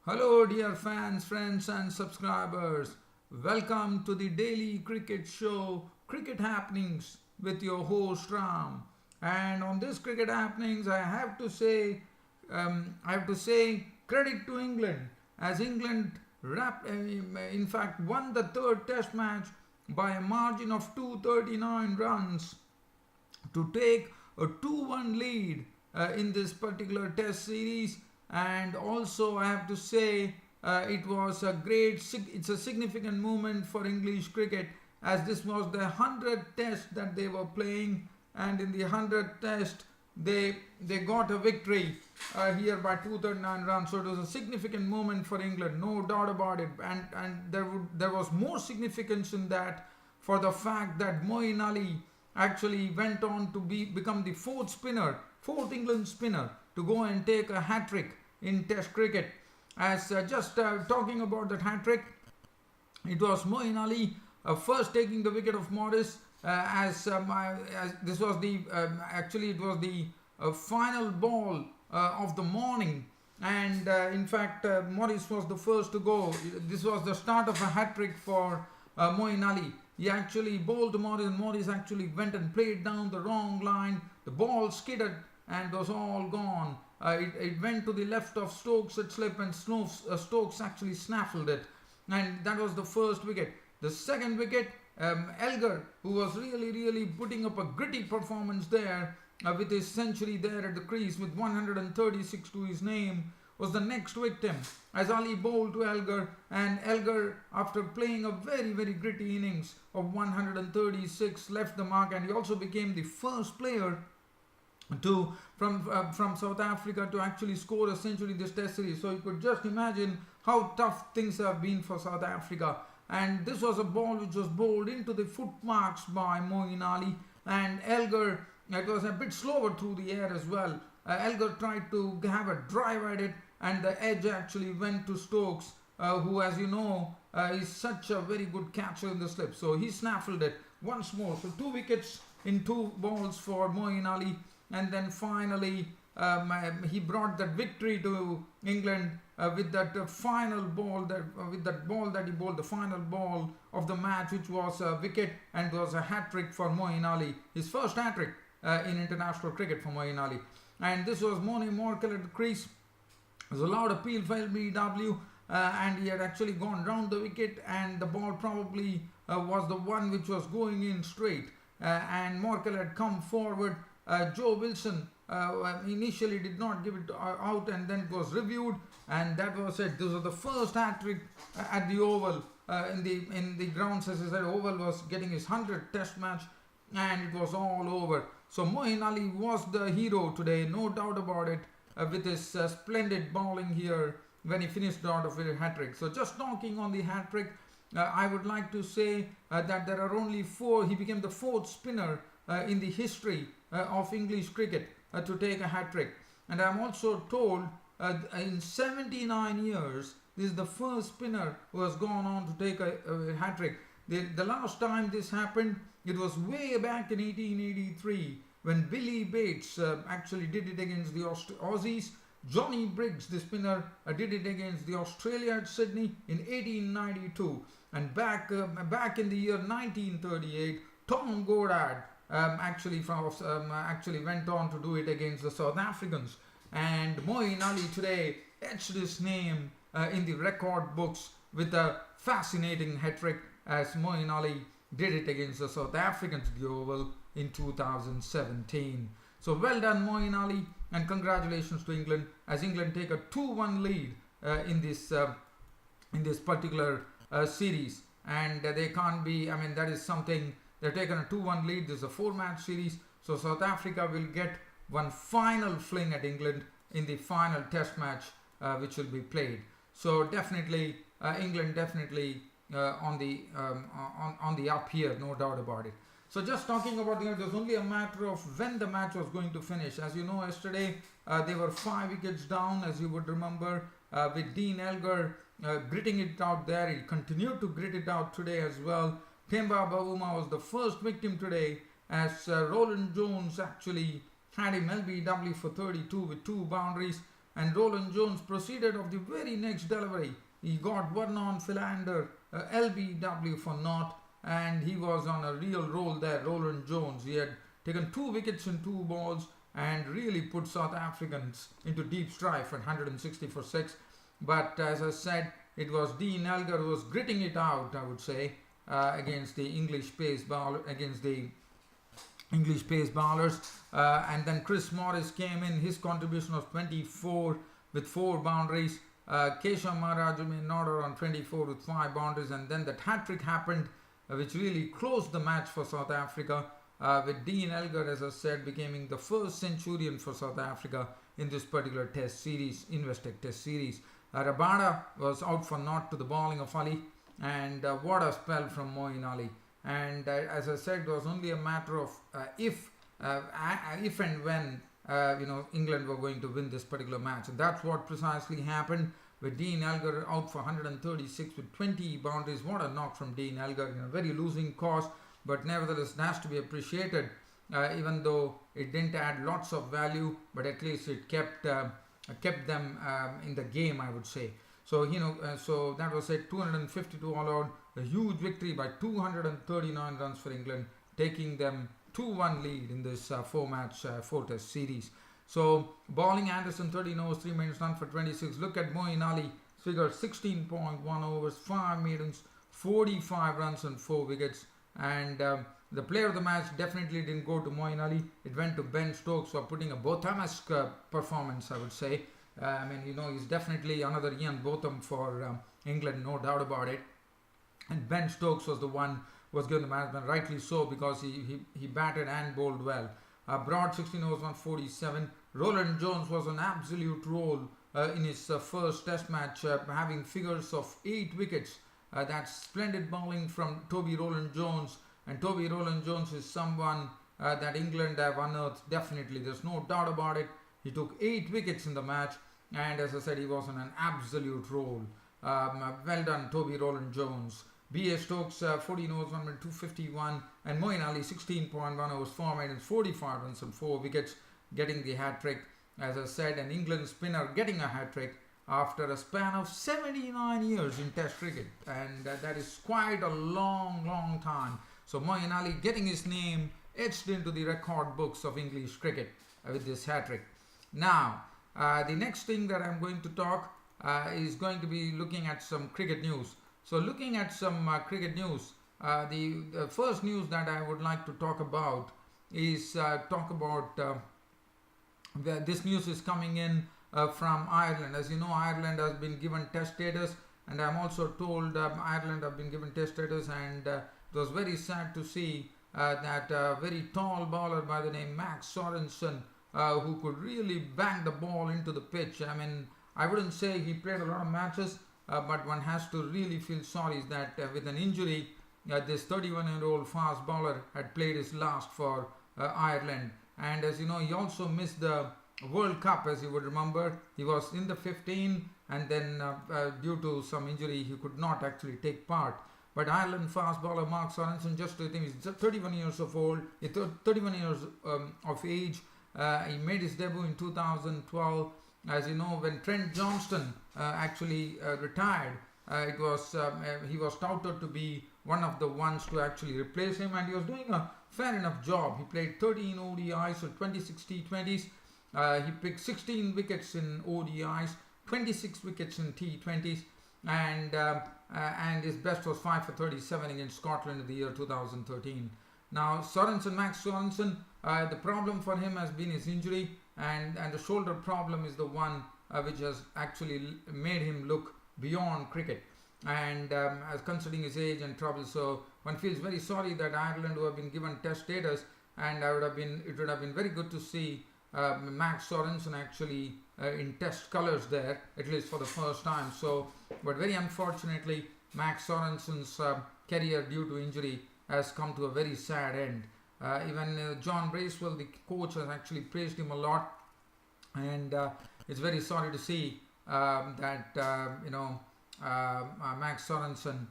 Hello, dear fans, friends, and subscribers. Welcome to the daily cricket show, Cricket Happenings, with your host Ram. And on this cricket happenings, I have to say credit to England, as England in fact won the third Test match by a margin of 239 runs to take a 2-1 lead in this particular test series. And also I have to say it's a significant moment for English cricket, as this was the 100th test that they were playing, and in the 100th test they got a victory here by 239 runs. So it was a significant moment for England, no doubt about it. And there was more significance in that for the fact that Moeen Ali actually went on to become the fourth England spinner to go and take a hat trick in Test cricket. As just talking about that hat trick, it was Moeen Ali first taking the wicket of Morris, as this was the actually it was the final ball of the morning, and in fact Morris was the first to go. This was the start of a hat trick for Moeen Ali. He actually bowled to Morris, and Morris actually went and played down the wrong line. The ball skidded and was all gone. It went to the left of Stokes at slip, and Stokes actually snaffled it, and that was the first wicket. The second wicket, Elgar, who was really putting up a gritty performance there with his century there at the crease with 136 to his name, was the next victim, as Ali bowled to Elgar, and Elgar, after playing a very gritty innings of 136, left the mark, and he also became the first player from South Africa to actually score a century in this test series. So you could just imagine how tough things have been for South Africa. And this was a ball which was bowled into the footmarks by Moeen Ali, and Elgar, it was a bit slower through the air as well. Elgar tried to have a drive at it, and the edge actually went to Stokes, who, as you know, is such a very good catcher in the slip. So he snaffled it once more. So 2 wickets in 2 balls for Moeen Ali, and then finally he brought that victory to England with that final ball that he bowled, the final ball of the match, which was a wicket and was a hat trick for Moeen Ali, his first hat trick in international cricket for Moeen Ali. And this was Moni Morkel at the crease. It was a loud appeal for LBW, and he had actually gone round the wicket, and the ball probably was the one which was going in straight, and Morkel had come forward. Joe Wilson initially did not give it out, and then it was reviewed, and that was it. This was the first hat trick at the Oval, in the grounds. As I said, Oval was getting his 100th Test match, and it was all over. So Moeen Ali was the hero today, no doubt about it, with his splendid bowling here when he finished out of a hat trick. So just talking on the hat trick, I would like to say that there are only 4. He became the 4th spinner in the history of English cricket to take a hat trick. And I'm also told in 79 years, this is the first spinner who has gone on to take a hat trick. The last time this happened, it was way back in 1883, when Billy Bates actually did it against the Aussies. Johnny Briggs, the spinner, did it against the Australia at Sydney in 1892. And back in the year 1938, Tom Goddard actually went on to do it against the South Africans. And Moeen Ali today etched his name in the record books with a fascinating hat trick, as Moeen Ali did it against the South Africans at the Oval in 2017. So well done, Moeen Ali, and congratulations to England, as England take a 2-1 lead in this particular series. And they can't be, I mean, that is something. They've taken a 2-1 lead. This is a 4-match series. So South Africa will get one final fling at England in the final Test match, which will be played. So definitely, England definitely on the up here, no doubt about it. So just talking about it was only a matter of when the match was going to finish. As you know, yesterday they were 5 wickets down, as you would remember, with Dean Elgar gritting it out there. He continued to grit it out today as well. Themba Bavuma was the first victim today, as Roland Jones actually had him LBW for 32 with 2 boundaries. and Roland Jones proceeded of the very next delivery. He got Vernon Philander, LBW for naught, and he was on a real roll there. Roland Jones, he had taken 2 wickets in 2 balls and really put South Africans into deep strife at 160 for 6. But as I said, it was Dean Elgar who was gritting it out, I would say, against the English pace bowlers, and then Chris Morris came in. His contribution was 24 with 4 boundaries. Keshav Maharaj remained not on 24 with 5 boundaries, and then that hat-trick happened, which really closed the match for South Africa, with Dean Elgar, as I said, becoming the first centurion for South Africa in this particular test series, Investec test series. Rabada was out for naught to the bowling of Ali, and what a spell from Moeen Ali. And as I said, it was only a matter of if and when England were going to win this particular match. And that's what precisely happened, with Dean Elgar out for 136 with 20 boundaries. What a knock from Dean Elgar, very losing cause, but nevertheless it has to be appreciated, even though it didn't add lots of value, but at least it kept them in the game, I would say. So so that was it. 252 all out, a huge victory by 239 runs for England, taking them 2-1 lead in this 4-test series. So bowling, Anderson 13 overs, 3 minutes, run for 26. Look at Moeen Ali, figure 16.1 overs, 5 maidens, 45 runs and 4 wickets. And the player of the match definitely didn't go to Moeen Ali. It went to Ben Stokes for putting a Botham-esque performance, I would say. He's definitely another Ian Botham for England, no doubt about it. And Ben Stokes was the one who was given the management, rightly so, because he batted and bowled well. Broad 16 overs, 147. Roland Jones was an absolute roll in his first test match, having figures of 8 wickets. That's splendid bowling from Toby Roland Jones, and Toby Roland Jones is someone that England have unearthed, definitely, there's no doubt about it. He took 8 wickets in the match, and as I said, he was on an absolute roll. Well done, Toby Roland Jones. B.A. Stokes 14 overs, 1 minute, 251, and Moeen Ali 16.1 overs, 4 minutes, 45 runs and 4 wickets, getting the hat-trick. As I said, an England spinner getting a hat-trick after a span of 79 years in Test cricket, and that is quite a long time. So Moeen Ali getting his name etched into the record books of English cricket with this hat-trick. Now, the next thing that I'm going to talk is going to be looking at some cricket news. So looking at some cricket news, the first news that I would like to talk about is this news is coming in from Ireland. As you know, Ireland has been given test status, and I'm also told Ireland have been given test status, and it was very sad to see that very tall bowler by the name Max Sorensen, who could really bang the ball into the pitch. I wouldn't say he played a lot of matches, but one has to really feel sorry that with an injury, this 31-year-old fast bowler had played his last for Ireland. And as you know, he also missed the World Cup, as you would remember. He was in the 15, and then due to some injury, he could not actually take part. But Ireland fast bowler Max Sorensen, just to think, he's 31 years of age. He made his debut in 2012. As you know, when Trent Johnston actually retired, he was touted to be one of the ones to actually replace him, and he was doing a fair enough job. He played 13 ODIs, so 26 T20s. He picked 16 wickets in ODIs, 26 wickets in T20s, and his best was 5 for 37 against Scotland in the year 2013. Now, Max Sorensen, the problem for him has been his injury, and the shoulder problem is the one which has actually made him look beyond cricket, and as considering his age and trouble. So one feels very sorry that Ireland, who have been given test status, and it would have been very good to see Max Sorensen actually in test colours there, at least for the first time. So, but very unfortunately, Max Sorensen's career due to injury has come to a very sad end. Even John Bracewell, the coach, has actually praised him a lot, and it's very sorry to see that Max Sorensen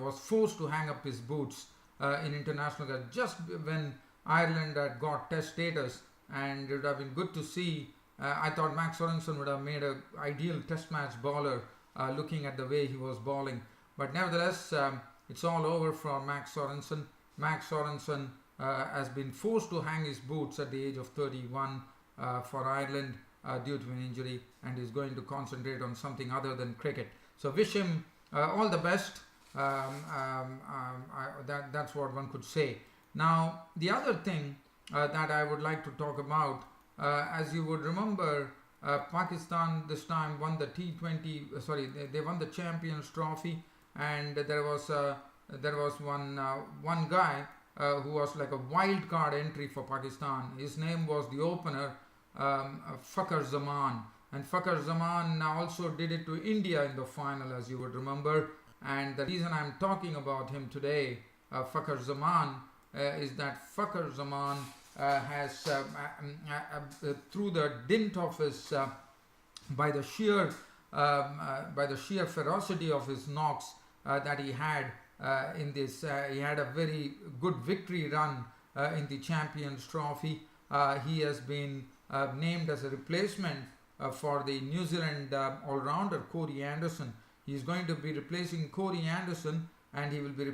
was forced to hang up his boots in international cricket just when Ireland had got test status, and it would have been good to see I thought Max Sorensen would have made an ideal test match bowler, looking at the way he was bowling. But nevertheless, it's all over for Max Sorensen. Max Sorensen has been forced to hang his boots at the age of 31 for Ireland due to an injury, and is going to concentrate on something other than cricket. So wish him all the best. That's what one could say. Now, the other thing that I would like to talk about, as you would remember, Pakistan this time won the T20. They won the Champions Trophy, and there was one guy who was like a wild card entry for Pakistan. His name was the opener, Fakhar Zaman, and Fakhar Zaman also did it to India in the final, as you would remember. And the reason I'm talking about him today, Fakhar Zaman, is that Fakhar Zaman has, through the dint of his, by the sheer ferocity of his knocks that he had in this, he had a very good victory run in the Champions Trophy. He has been named as a replacement for the New Zealand all-rounder Corey Anderson. He is going to be replacing Corey Anderson, and he will be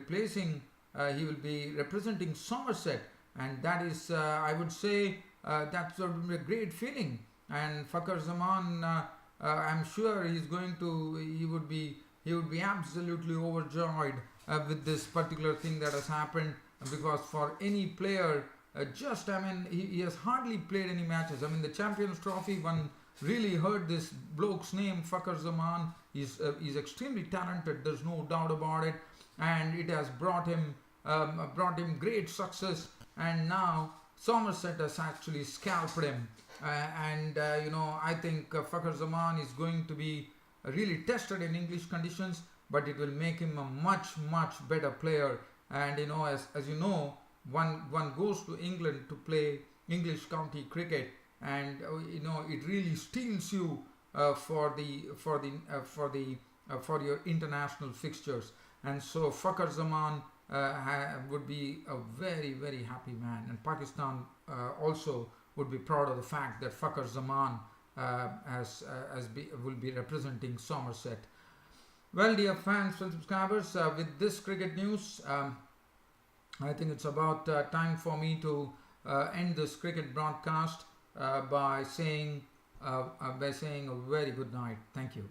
representing Somerset, and that is, I would say, that's a great feeling. And Fakhar Zaman, I'm sure he would be absolutely overjoyed with this particular thing that has happened, because for any player, he has hardly played any matches. I mean, the Champions Trophy, one really heard this bloke's name, Fakhar Zaman. He's extremely talented, there's no doubt about it, and it has brought him great success. And now Somerset has actually scalped him, I think Fakhar Zaman is going to be really tested in English conditions, but it will make him a much better player. And as you know, one goes to England to play English county cricket, and it really steels you for your international fixtures. And so Fakhar Zaman would be a very happy man, and Pakistan also would be proud of the fact that Fakhar Zaman will be representing Somerset. Well, dear fans and subscribers, with this cricket news, I think it's about time for me to end this cricket broadcast by saying a very good night. Thank you.